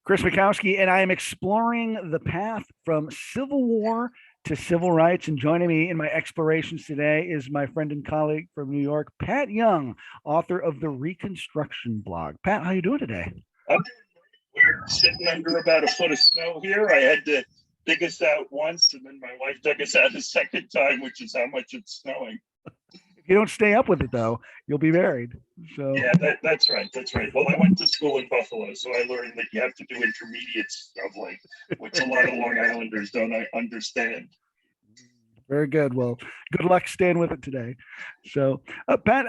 Chris Mackowski, and I am exploring the path from Civil War to civil rights. And joining me in my explorations today is my friend and colleague from New York, Pat Young, author of the Reconstruction Blog. Pat, how you doing today? I'm We're sitting under about a foot of snow here. I had to dig us out once, and then my wife dug us out a second time, which is how much it's snowing. If you don't stay up with it, though, you'll be married. So, Yeah, that's right. That's right. Well, I went to school in Buffalo, so I learned that you have to do intermediate snowboarding, which a lot of Long Islanders don't understand. very good. Well, good luck staying with it today. So, Pat,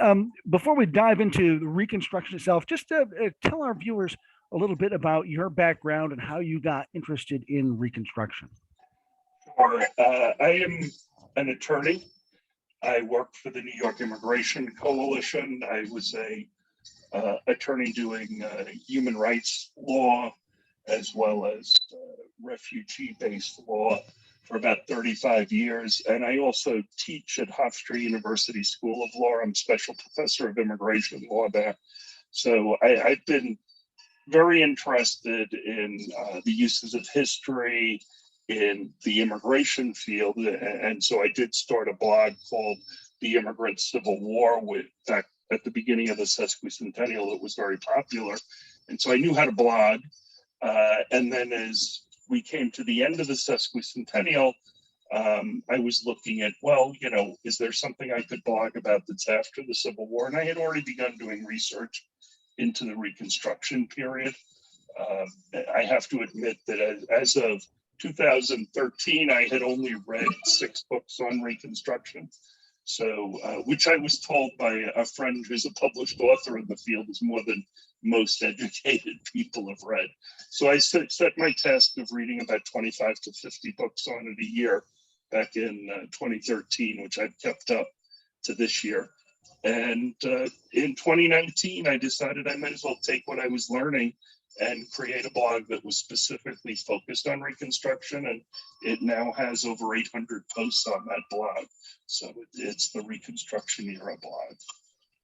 before we dive into the Reconstruction itself, just tell our viewers a little bit about your background and how you got interested in Reconstruction. Or I am an attorney. I worked for the New York Immigration Coalition. I was a attorney doing human rights law as well as refugee-based law for about 35 years. And I also teach at Hofstra University School of Law. I'm special professor of immigration law there. So I've been very interested in the uses of history in the immigration field. And so I did start a blog called The Immigrant Civil War with back at the beginning of the sesquicentennial. It was very popular. And so I knew how to blog. And then as we came to the end of the sesquicentennial, I was looking at, well, is there something I could blog about that's after the Civil War? And I had already begun doing research into the Reconstruction period. I have to admit that as of 2013, I had only read 6 books on Reconstruction. So, which I was told by a friend who's a published author in the field is more than most educated people have read. So I set my task of reading about 25 to 50 books on it a year back in 2013, which I've kept up to this year. And in 2019, I decided I might as well take what I was learning and create a blog that was specifically focused on Reconstruction. And it now has over 800 posts on that blog. So it's the Reconstruction Era Blog.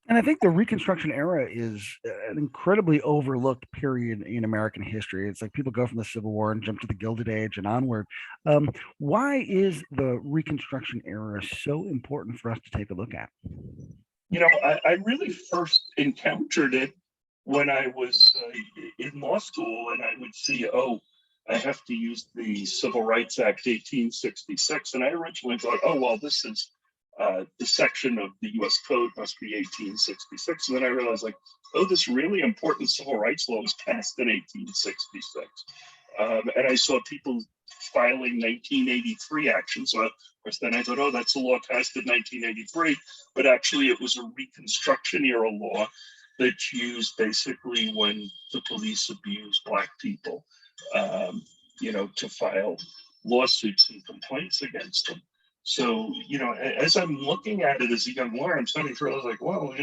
And I think the Reconstruction era is an incredibly overlooked period in American history. It's like people go from the Civil War and jump to the Gilded Age and onward. Why is the Reconstruction era so important for us to take a look at? I really first encountered it when I was in law school, and I would see, oh, I have to use the Civil Rights Act 1866. And I originally thought, oh, well, this is the section of the US Code must be 1866. And then I realized, like, oh, this really important civil rights law was passed in 1866. And I saw people filing 1983 actions. So, of course, then I thought, oh, that's a law passed in 1983. But actually, it was a Reconstruction era law that's used basically when the police abuse Black people, to file lawsuits and complaints against them. So, as I'm looking at it as a young lawyer, I'm starting to realize, like, well,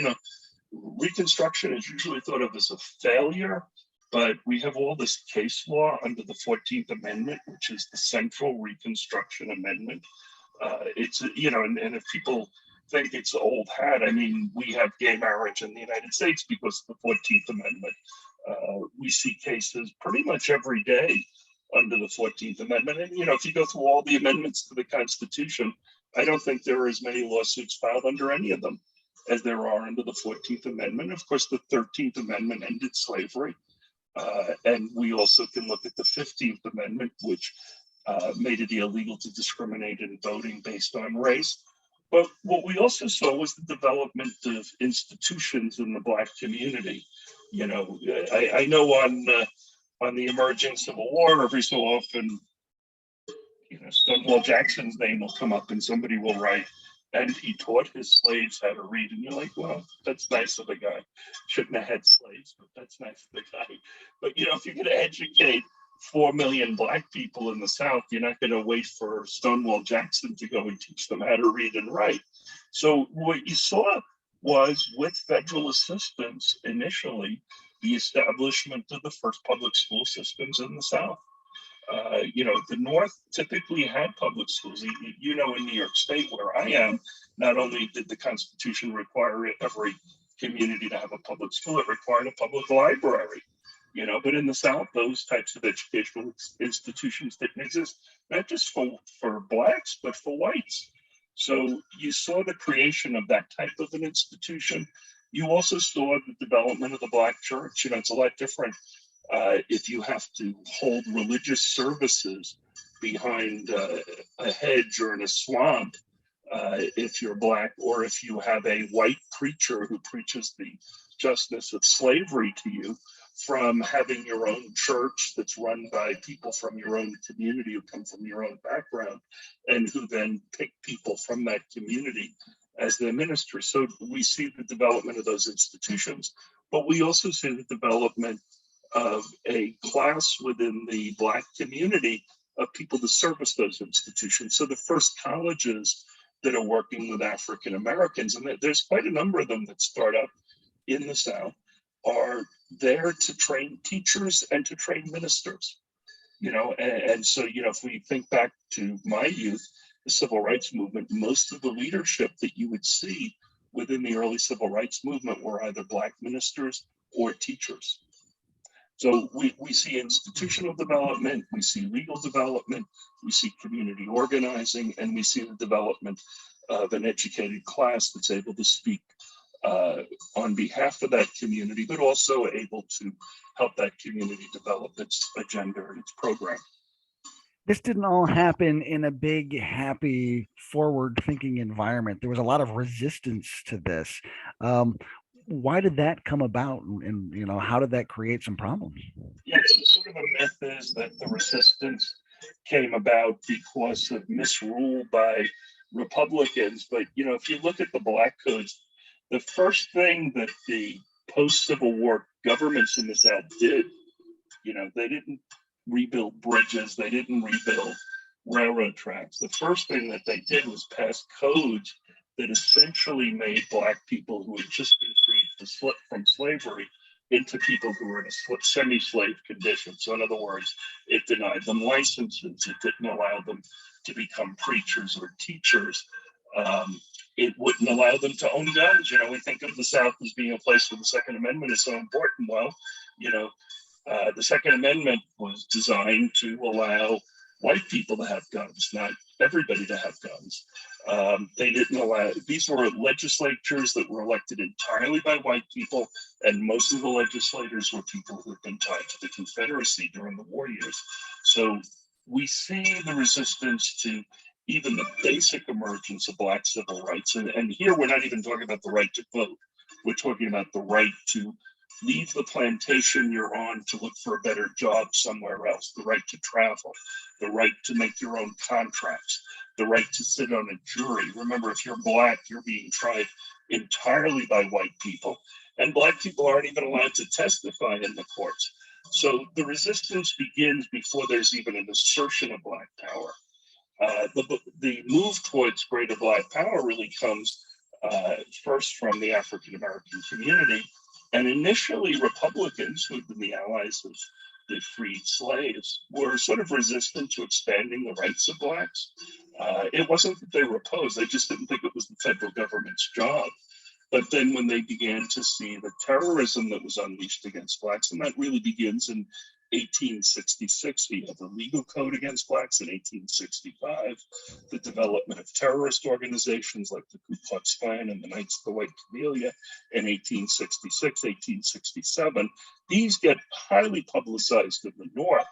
Reconstruction is usually thought of as a failure, but we have all this case law under the 14th Amendment, which is the central Reconstruction Amendment. And if people think it's old hat, I mean, we have gay marriage in the United States because of the 14th Amendment. We see cases pretty much every day under the 14th Amendment. And, if you go through all the amendments to the Constitution, I don't think there are as many lawsuits filed under any of them as there are under the 14th Amendment. Of course, the 13th Amendment ended slavery. And we also can look at the 15th Amendment, which made it illegal to discriminate in voting based on race. But what we also saw was the development of institutions in the Black community. I know on the emerging Civil War, every so often, Stonewall Jackson's name will come up and somebody will write, and he taught his slaves how to read. And you're like, well, that's nice of the guy. Shouldn't have had slaves, but that's nice of the guy. But, if you're going to educate 4 million Black people in the South, you're not going to wait for Stonewall Jackson to go and teach them how to read and write. So what you saw was, with federal assistance initially, the establishment of the first public school systems in the South. The North typically had public schools. In New York State, where I am, not only did the Constitution require every community to have a public school, it required a public library. But in the South, those types of educational institutions didn't exist, not just for blacks, but for whites. So you saw the creation of that type of an institution. You also saw the development of the black church. It's a lot different if you have to hold religious services behind a hedge or in a swamp, if you're black, or if you have a white preacher who preaches the justness of slavery to you, from having your own church that's run by people from your own community who come from your own background and who then pick people from that community as their ministers. So we see the development of those institutions, but we also see the development of a class within the Black community of people to service those institutions. So the first colleges that are working with African Americans, and there's quite a number of them that start up in the South, are there to train teachers and to train ministers. And so, if we think back to my youth, the civil rights movement, most of the leadership that you would see within the early civil rights movement were either Black ministers or teachers. So we see institutional development, we see legal development, we see community organizing, and we see the development of an educated class that's able to speak on behalf of that community, but also able to help that community develop its agenda and its program. This didn't all happen in a big, happy, forward-thinking environment. There was a lot of resistance to this. Why did that come about, and how did that create some problems? Yes, sort of a myth is that the resistance came about because of misrule by Republicans. But if you look at the Black codes, the first thing that the post-Civil War governments in the South did, they didn't rebuild bridges, they didn't rebuild railroad tracks. The first thing that they did was pass codes that essentially made Black people who had just been freed from slavery into people who were in a semi-slave condition. So in other words, it denied them licenses, it didn't allow them to become preachers or teachers. It wouldn't allow them to own guns. We think of the South as being a place where the Second Amendment is so important. Well, the Second Amendment was designed to allow white people to have guns, not everybody to have guns. They didn't allow, these were legislatures that were elected entirely by white people, and most of the legislators were people who had been tied to the Confederacy during the war years. So we see the resistance to even the basic emergence of Black civil rights. And here we're not even talking about the right to vote. We're talking about the right to leave the plantation you're on to look for a better job somewhere else, the right to travel, the right to make your own contracts, the right to sit on a jury. Remember, if you're Black, you're being tried entirely by white people, and Black people aren't even allowed to testify in the courts. So the resistance begins before there's even an assertion of Black power. The move towards greater Black power really comes first from the African American community. And initially, Republicans, who had been the allies of the freed slaves, were sort of resistant to expanding the rights of Blacks. It wasn't that they were opposed, they just didn't think it was the federal government's job. But then when they began to see the terrorism that was unleashed against Blacks, and that really begins in 1866, we have the legal code against Blacks. In 1865, the development of terrorist organizations like the Ku Klux Klan and the Knights of the White Camellia in 1866, 1867, these get highly publicized in the North.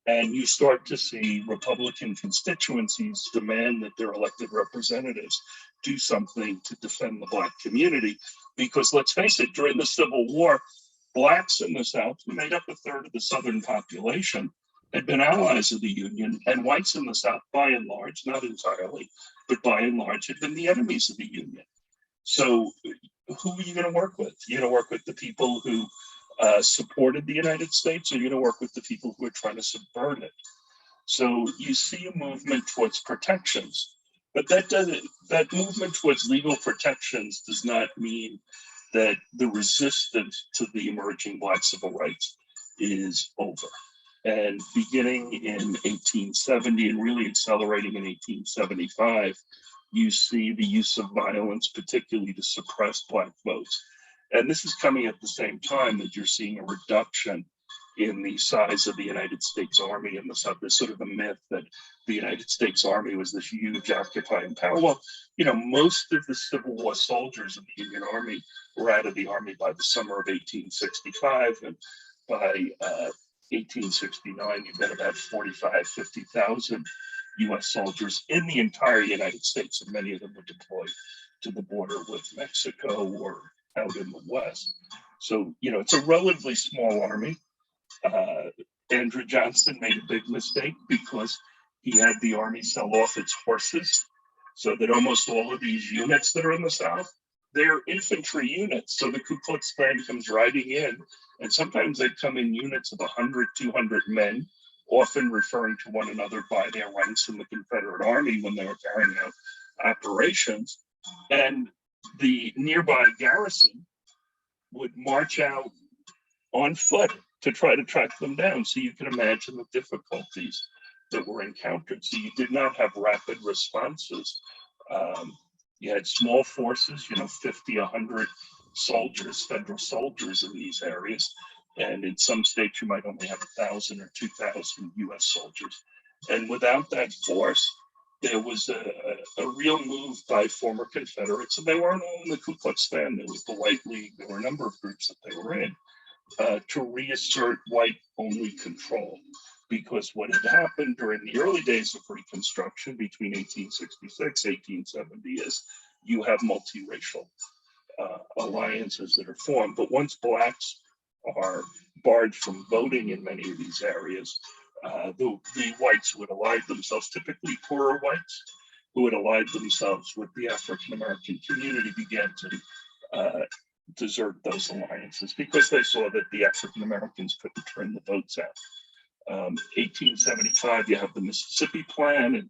And you start to see Republican constituencies demand that their elected representatives do something to defend the Black community. Because let's face it, during the Civil War, Blacks in the South, who made up a third of the Southern population, had been allies of the Union, and whites in the South, by and large, not entirely, but by and large, had been the enemies of the Union. So who are you going to work with? You're going to work with the people who supported the United States, or you're going to work with the people who are trying to subvert it. So you see a movement towards protections, but that movement towards legal protections does not mean that the resistance to the emerging Black civil rights is over. And beginning in 1870 and really accelerating in 1875, you see the use of violence, particularly to suppress Black votes. And this is coming at the same time that you're seeing a reduction in the size of the United States Army in the South. There's sort of a myth that the United States Army was this huge occupying power. Well, most of the Civil War soldiers in the Union Army were out of the Army by the summer of 1865, and by 1869, you've got about 45, 50,000 US soldiers in the entire United States, and many of them were deployed to the border with Mexico or out in the West. So, it's a relatively small army. Andrew Johnson made a big mistake because he had the Army sell off its horses, so that almost all of these units that are in the South, they're infantry units. So the Ku Klux Klan comes riding in, and sometimes they come in units of 100, 200 men, often referring to one another by their ranks in the Confederate Army when they were carrying out operations. And the nearby garrison would march out on foot to try to track them down. So you can imagine the difficulties that were encountered. So you did not have rapid responses. You had small forces, 50, 100 soldiers, federal soldiers in these areas. And in some states, you might only have 1,000 or 2,000 US soldiers. And without that force, there was a real move by former Confederates, and they weren't all in the Ku Klux Klan. There was the White League. There were a number of groups that they were in to reassert white-only control. Because what had happened during the early days of Reconstruction between 1866, 1870 is you have multiracial alliances that are formed. But once blacks are barred from voting in many of these areas, the whites who had allied themselves, typically poorer whites, who had allied themselves with the African American community, began to desert those alliances because they saw that the African Americans couldn't turn the votes out. 1875, you have the Mississippi Plan, and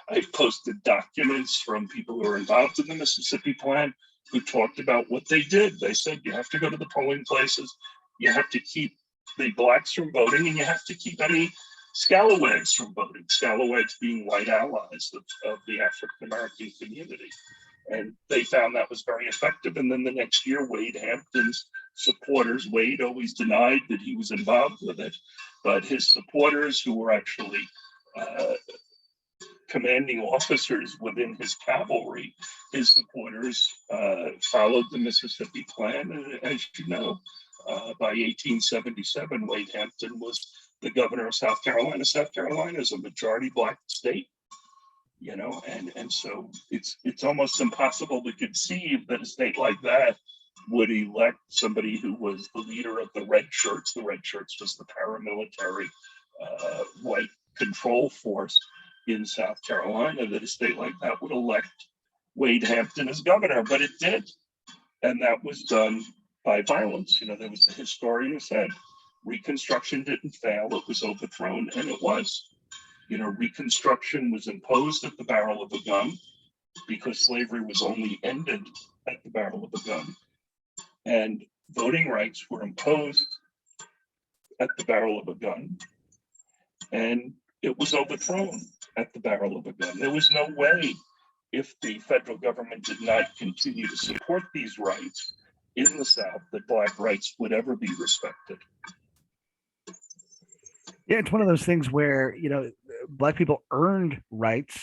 I posted documents from people who were involved in the Mississippi Plan who talked about what they did. They said you have to go to the polling places, you have to keep the blacks from voting, and you have to keep any scalawags from voting, scalawags being white allies of the African American community. And they found that was very effective. And then the next year, Wade Hampton's supporters, Wade always denied that he was involved with it, but his supporters, who were actually commanding officers within his cavalry, his supporters followed the Mississippi Plan. And as you know, by 1877, Wade Hampton was the governor of South Carolina. South Carolina is a majority black state. And so it's almost impossible to conceive that a state like that would elect somebody who was the leader of the Red Shirts. The Red Shirts was the paramilitary white control force in South Carolina, that a state like that would elect Wade Hampton as governor, but it did. And that was done by violence. There was a historian who said Reconstruction didn't fail, it was overthrown, and it was. Reconstruction was imposed at the barrel of a gun because slavery was only ended at the barrel of a gun. And voting rights were imposed at the barrel of a gun. And it was overthrown at the barrel of a gun. There was no way, if the federal government did not continue to support these rights in the South, that black rights would ever be respected. Yeah, it's one of those things where, black people earned rights,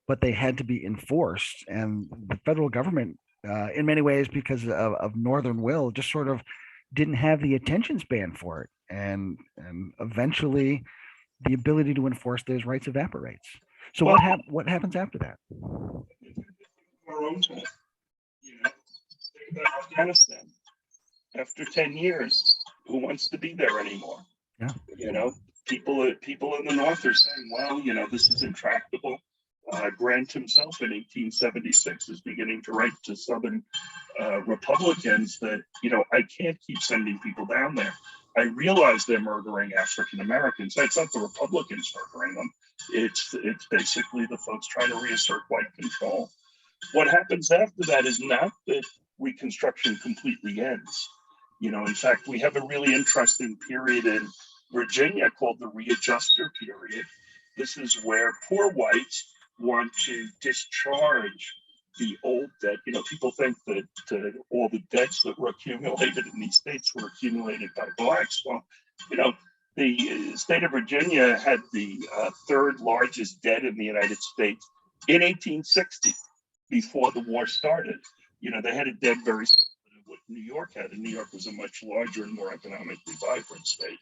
but they had to be enforced. And the federal government, in many ways, because of Northern will, just sort of didn't have the attention span for it. And eventually the ability to enforce those rights evaporates. So what happens after that? Our own time. Think about Afghanistan. After 10 years, who wants to be there anymore? Yeah. People in the North are saying, well, this is intractable. Grant himself in 1876 is beginning to write to Southern Republicans that, I can't keep sending people down there. I realize they're murdering African Americans. It's not the Republicans murdering them. It's basically the folks trying to reassert white control. What happens after that is not that Reconstruction completely ends. In fact, we have a really interesting period in Virginia called the Readjustment Period. This is where poor whites want to discharge the old debt. People think that all the debts that were accumulated in these states were accumulated by blacks. Well, You know, the state of Virginia had the third largest debt in the United States in 1860, before the war started. They had a debt very similar to what New York had, and New York was a much larger and more economically vibrant state.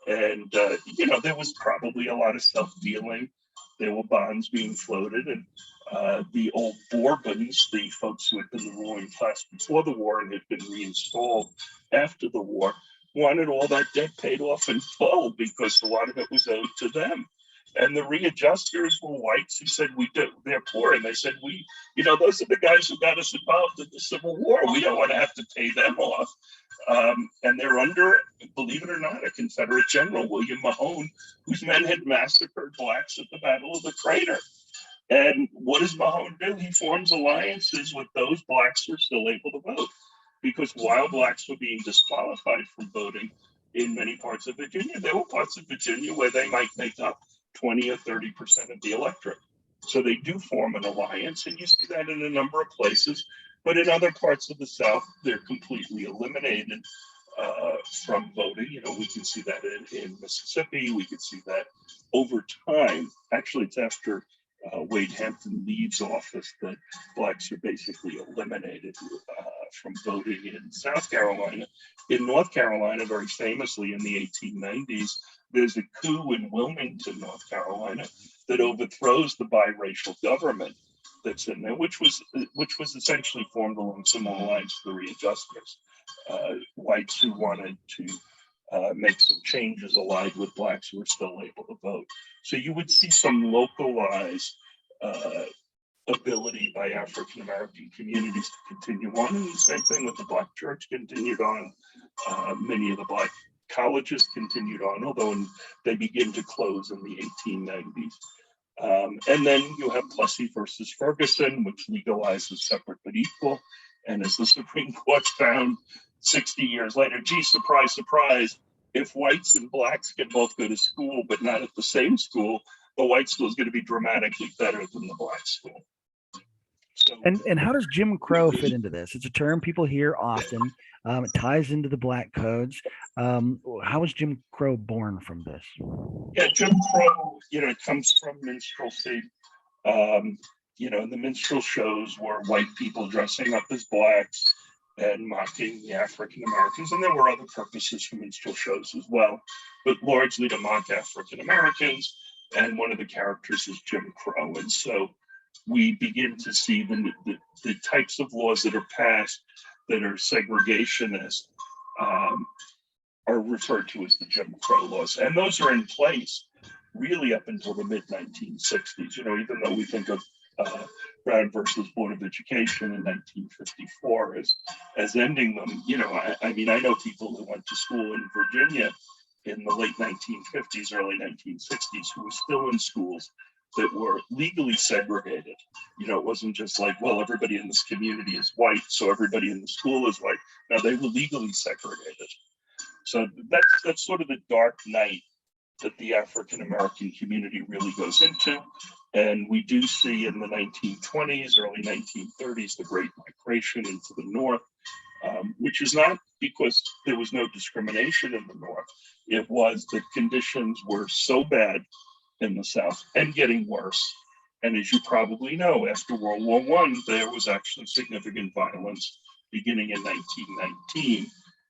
And, there was probably a lot of self-dealing. There were bonds being floated, and the old Bourbons, the folks who had been the ruling class before the war and had been reinstalled after the war, wanted all that debt paid off in full because a lot of it was owed to them. And the readjusters were whites who said, they're poor. And they said, those are the guys who got us involved in the Civil War. We don't want to have to pay them off. And they're under, believe it or not, a Confederate general, William Mahone, whose men had massacred blacks at the Battle of the Crater. And what does Mahone do? He forms alliances with those blacks who are still able to vote. Because while blacks were being disqualified from voting in many parts of Virginia, there were parts of Virginia where they might make up 20 or 30% of the electorate. So they do form an alliance, and you see that in a number of places. But in other parts of the South, they're completely eliminated from voting. We can see that in Mississippi. We can see that over time. Actually, it's after Wade Hampton leaves office that blacks are basically eliminated from voting in South Carolina. In North Carolina, very famously in the 1890s, there's a coup in Wilmington, North Carolina, that overthrows the biracial government that's in there, which was essentially formed along similar lines to the readjustments. Whites who wanted to make some changes allied with blacks who were still able to vote. So you would see some localized ability by African American communities to continue on. And the same thing with the Black church continued on. Many of the Black colleges continued on, although they begin to close in the 1890s. And then you have Plessy versus Ferguson, which legalizes separate but equal. And as the Supreme Court found 60 years later, gee, surprise, surprise, if whites and blacks can both go to school, but not at the same school, the white school is going to be dramatically better than the black school. So, and how does Jim Crow fit into this? It's a term people hear often. It ties into the black codes. How was Jim Crow born from this? Yeah, Jim Crow, it comes from minstrelsy. The minstrel shows were white people dressing up as blacks and mocking the African Americans. And there were other purposes for minstrel shows as well, but largely to mock African Americans. And one of the characters is Jim Crow. And so we begin to see the types of laws that are passed that are segregationist are referred to as the Jim Crow laws. And those are in place really up until the mid 1960s. Even though we think of Brown versus Board of Education in 1954 as ending them, I know people who went to school in Virginia in the late 1950s, early 1960s, who were still in schools that were legally segregated. It wasn't just like, well, everybody in this community is white, so everybody in the school is white. No, they were legally segregated. So that's sort of the dark night that the African American community really goes into. And we do see in the 1920s, early 1930s, the Great Migration into the North, which is not because there was no discrimination in the North. It was that conditions were so bad in the South and getting worse. And as you probably know, after World War I, there was actually significant violence beginning in 1919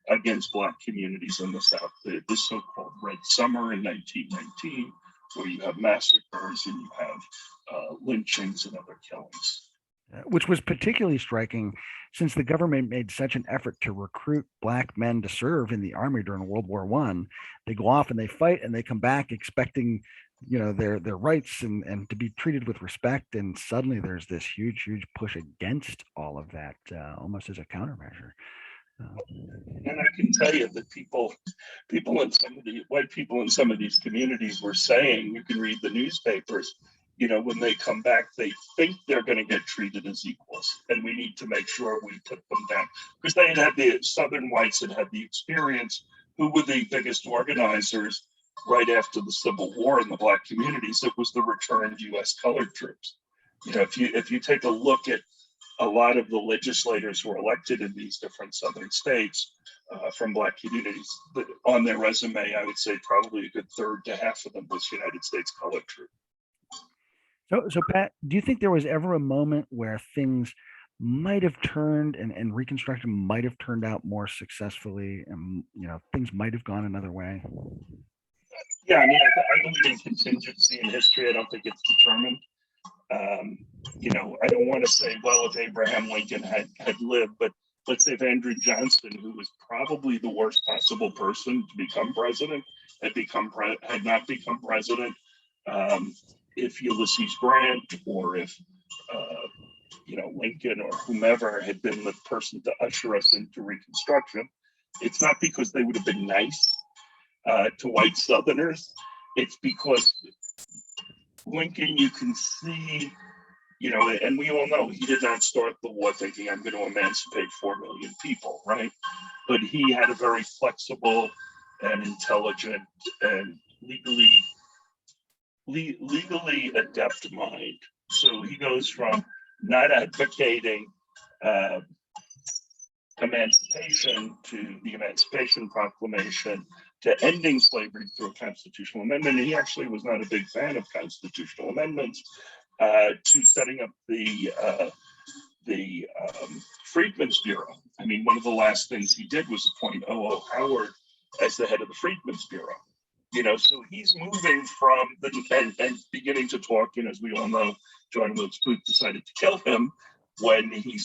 against Black communities in the South. The so-called Red Summer in 1919, where you have massacres and you have lynchings and other killings. Which was particularly striking since the government made such an effort to recruit Black men to serve in the army during World War I. They go off and they fight and they come back expecting, their rights and to be treated with respect. And suddenly there's this huge push against all of that, almost as a countermeasure. And I can tell you that people in some of the white people in some of these communities were saying, you can read the newspapers, when they come back, they think they're going to get treated as equals, and we need to make sure we put them down. Because they had the Southern whites that had the experience, who were the biggest organizers right after the Civil War in the Black communities. It was the returned U.S. colored troops. If you take a look at a lot of the legislators who were elected in these different Southern states, from Black communities. But on their resume, I would say probably a good third to half of them was United States colored troop. So Pat, do you think there was ever a moment where things might have turned and Reconstruction might have turned out more successfully, and things might have gone another way? Yeah, I mean, I believe in contingency in history. I don't think it's determined. I don't want to say, well, if Abraham Lincoln had lived, but let's say if Andrew Johnson, who was probably the worst possible person to become president, had not become president, if Ulysses Grant or if Lincoln or whomever had been the person to usher us into Reconstruction, it's not because they would have been nice to white Southerners. It's because Lincoln, you can see, and we all know he did not start the war thinking I'm going to emancipate 4 million people, right? But he had a very flexible and intelligent and legally adept mind. So he goes from not advocating emancipation to the Emancipation Proclamation to ending slavery through a constitutional amendment. And he actually was not a big fan of constitutional amendments, to setting up the Freedmen's Bureau. I mean, one of the last things he did was appoint O.O. Howard as the head of the Freedmen's Bureau. So he's moving from and beginning to talk, as we all know, John Wilkes Booth decided to kill him when he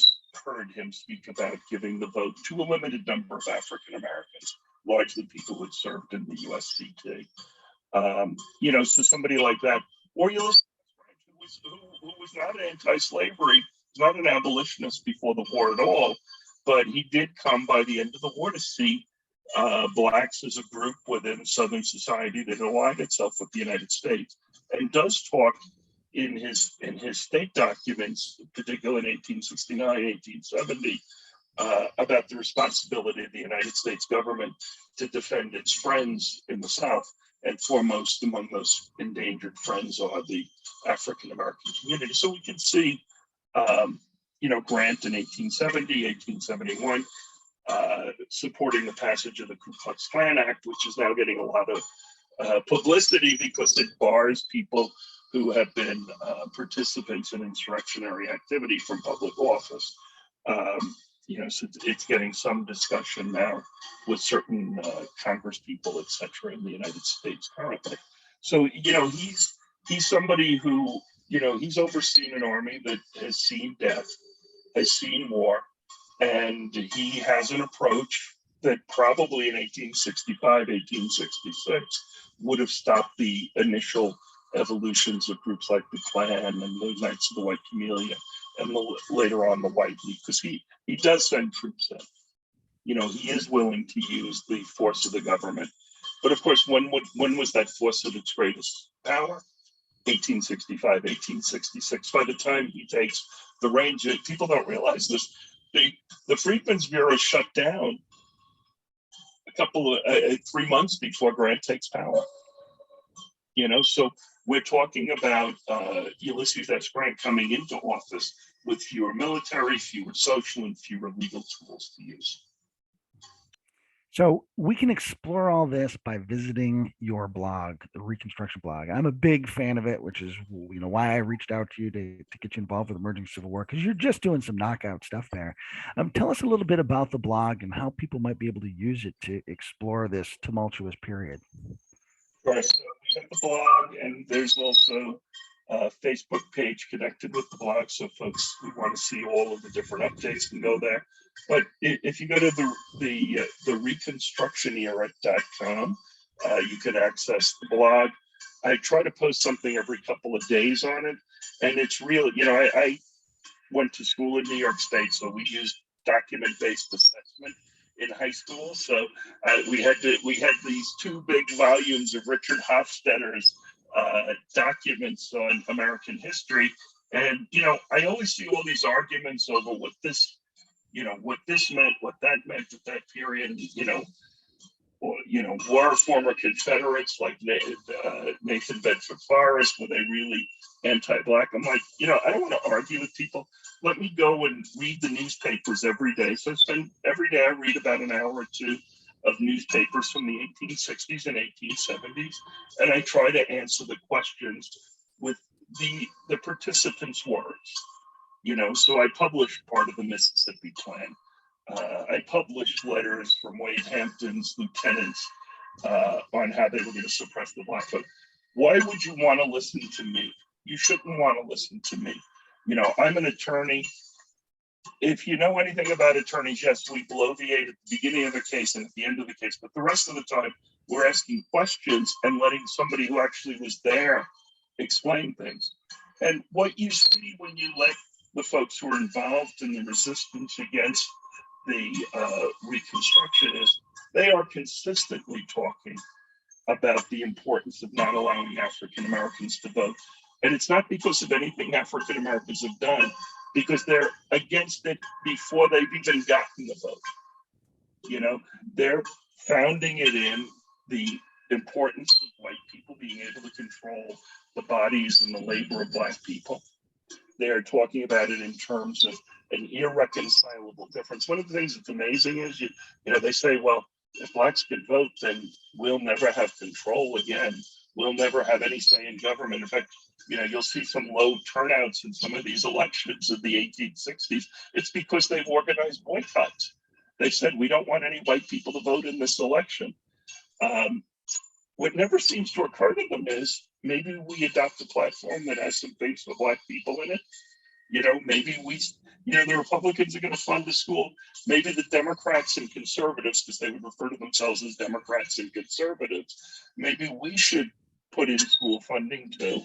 heard him speak about giving the vote to a limited number of African Americans, largely people who had served in the USCT. So somebody like that, or Ulysses Grant, who was not anti-slavery, not an abolitionist before the war at all, but he did come by the end of the war to see Blacks as a group within Southern society that aligned itself with the United States, and does talk in his state documents, particularly in 1869, 1870, about the responsibility of the United States government to defend its friends in the South, and foremost among those endangered friends are the African American community. So we can see, Grant in 1870, 1871, supporting the passage of the Ku Klux Klan Act, which is now getting a lot of publicity because it bars people who have been participants in insurrectionary activity from public office. So it's getting some discussion now with certain Congress people, et cetera, in the United States currently. So, he's somebody who, he's overseen an army that has seen death, has seen war, and he has an approach that probably in 1865, 1866 would have stopped the initial evolutions of groups like the Klan and the Knights of the White Camellia, and later on the White League, because he does send troops in. He is willing to use the force of the government. But of course, when was that force at its greatest power? 1865, 1866. By the time he takes the reins, people don't realize this. The Freedmen's Bureau shut down a couple of 3 months before Grant takes power. So we're talking about Ulysses S. Grant coming into office with fewer military, fewer social, and fewer legal tools to use. So we can explore all this by visiting your blog, the Reconstruction Blog. I'm a big fan of it, which is why I reached out to you to get you involved with emerging civil war, because you're just doing some knockout stuff there. Tell us a little bit about the blog and how people might be able to use it to explore this tumultuous period. Right. So we have the blog, and there's also a Facebook page connected with the blog. So folks who want to see all of the different updates can go there. But if you go to the reconstructionera.com, you can access the blog. I try to post something every couple of days on it, and it's real. I went to school in New York State, so we used document-based assessment in high school. So we had these 2 big volumes of Richard Hofstadter's documents on American history, and I always see all these arguments over what this meant, what that meant at that period. or, were former Confederates like Nathan Bedford Forrest? Were they really anti-Black? I'm like, I don't want to argue with people. Let me go and read the newspapers every day. So every day I read about an hour or two of newspapers from the 1860s and 1870s, and I try to answer the questions with the participants' words. So I published part of the Mississippi Plan. I published letters from Wade Hampton's lieutenants on how they were going to suppress the Black vote. Why would you want to listen to me? You shouldn't want to listen to me. I'm an attorney. If you know anything about attorneys, yes, we bloviate at the beginning of the case and at the end of the case, but the rest of the time we're asking questions and letting somebody who actually was there explain things. And what you see when you let the folks who are involved in the resistance against the Reconstruction is they are consistently talking about the importance of not allowing African Americans to vote. And it's not because of anything African Americans have done, because they're against it before they've even gotten the vote. They're founding it in the importance of white people being able to control the bodies and the labor of Black people. They're talking about it in terms of an irreconcilable difference. One of the things that's amazing is, they say, well, if Blacks can vote, then we'll never have control again. We'll never have any say in government. In fact, you'll see some low turnouts in some of these elections of the 1860s. It's because they've organized boycotts. They said, we don't want any white people to vote in this election. What never seems to occur to them is maybe we adopt a platform that has some things for Black people in it. Maybe the Republicans are going to fund a school. Maybe the Democrats and conservatives, because they would refer to themselves as Democrats and conservatives, maybe we should put in school funding too.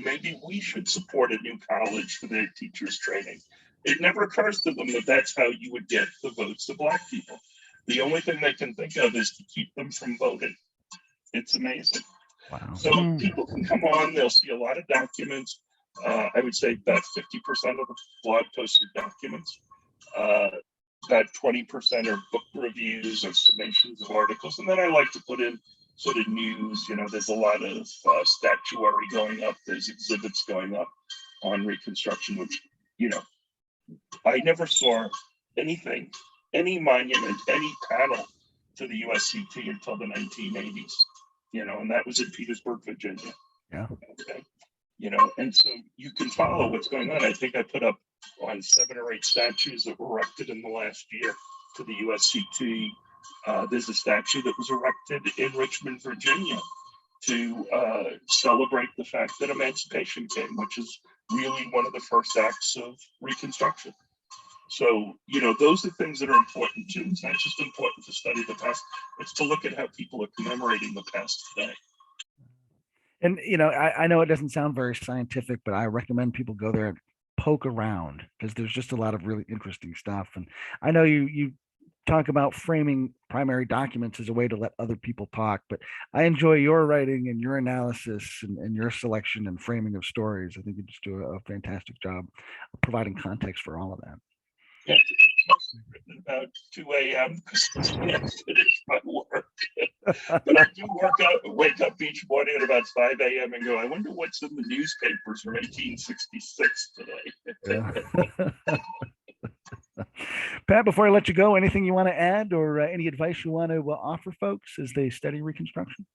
Maybe we should support a new college for their teachers' training. It never occurs to them that that's how you would get the votes of Black people. The only thing they can think of is to keep them from voting. It's amazing. Wow. So people can come on, they'll see a lot of documents. I would say about 50% of the blog posts are documents. About 20% are book reviews or summations of articles. And then I like to put in sort of news. There's a lot of statuary going up. There's exhibits going up on Reconstruction, which, I never saw anything, any monument, any panel to the USCT until the 1980s. And that was in Petersburg, Virginia. Yeah. Okay. And so you can follow what's going on. I think I put up on 7 or 8 statues that were erected in the last year to the USCT. There's a statue that was erected in Richmond, Virginia to celebrate the fact that emancipation came, which is really one of the first acts of Reconstruction. So, those are things that are important too. It's not just important to study the past, it's to look at how people are commemorating the past today. And, I know it doesn't sound very scientific, but I recommend people go there and poke around because there's just a lot of really interesting stuff. And I know you talk about framing primary documents as a way to let other people talk, but I enjoy your writing and your analysis and your selection and framing of stories. I think you just do a fantastic job of providing context for all of that. Yeah, it's mostly written about 2 a.m. because I can't finish my work. But I do wake up each morning at about 5 a.m. and go, I wonder what's in the newspapers from 1866 today. Yeah. Pat, before I let you go, anything you want to add or any advice you want to offer folks as they study Reconstruction?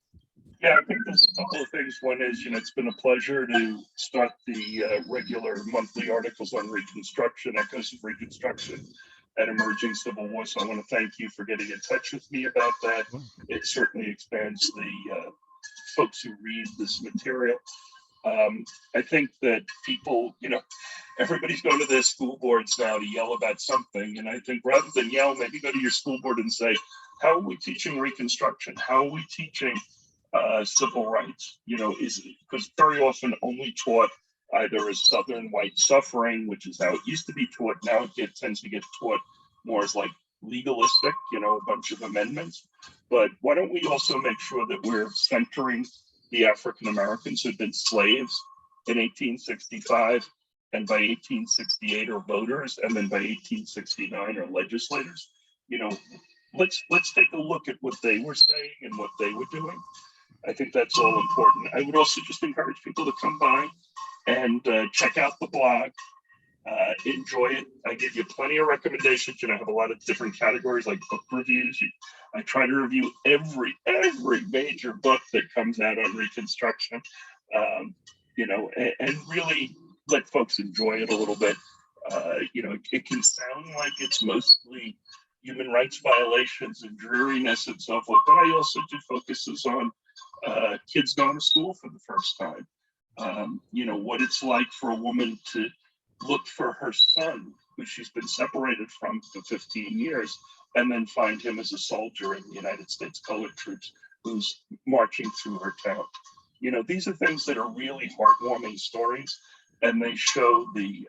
Yeah, I think there's a couple of things. One is, it's been a pleasure to start the regular monthly articles on Reconstruction, Echoes of Reconstruction and Emerging Civil War. So I want to thank you for getting in touch with me about that. It certainly expands the folks who read this material. I think that people, everybody's going to their school boards now to yell about something. And I think rather than yell, maybe go to your school board and say, how are we teaching Reconstruction? How are we teaching civil rights? Is because very often only taught either as Southern white suffering, which is how it used to be taught. Now it tends to get taught more as like legalistic, a bunch of amendments. But why don't we also make sure that we're centering the African Americans who'd been slaves in 1865 and by 1868 are voters, and then by 1869 are legislators? let's take a look at what they were saying and what they were doing. I think that's all important. I would also just encourage people to come by and check out the blog. Enjoy it. I give you plenty of recommendations. I have a lot of different categories like book reviews. I try to review every major book that comes out on Reconstruction, and really let folks enjoy it a little bit. It can sound like it's mostly human rights violations and dreariness and so forth, but I also do focuses on kids going to school for the first time. What it's like for a woman to look for her son, who she's been separated from for 15 years, and then find him as a soldier in the United States Colored Troops who's marching through her town. These are things that are really heartwarming stories, and they show the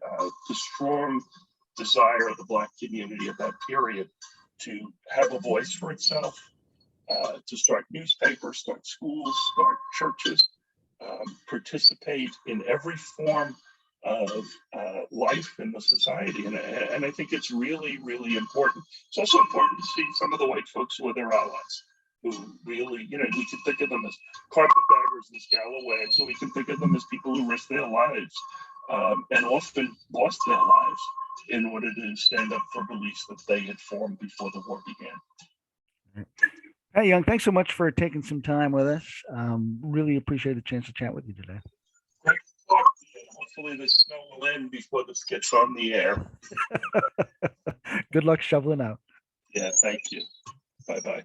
strong desire of the Black community of that period to have a voice for itself, to start newspapers, start schools, start churches, participate in every form of life in the society. And I think it's really, really important. It's also important to see some of the white folks who are their allies, who really, we can think of them as carpetbaggers and scalawags, so we can think of them as people who risked their lives and often lost their lives in order to stand up for beliefs that they had formed before the war began. Pat Young, thanks so much for taking some time with us. Really appreciate the chance to chat with you today. Great to talk to you. Hopefully the snow will end before this gets on the air. Good luck shoveling out. Yeah, thank you. Bye-bye.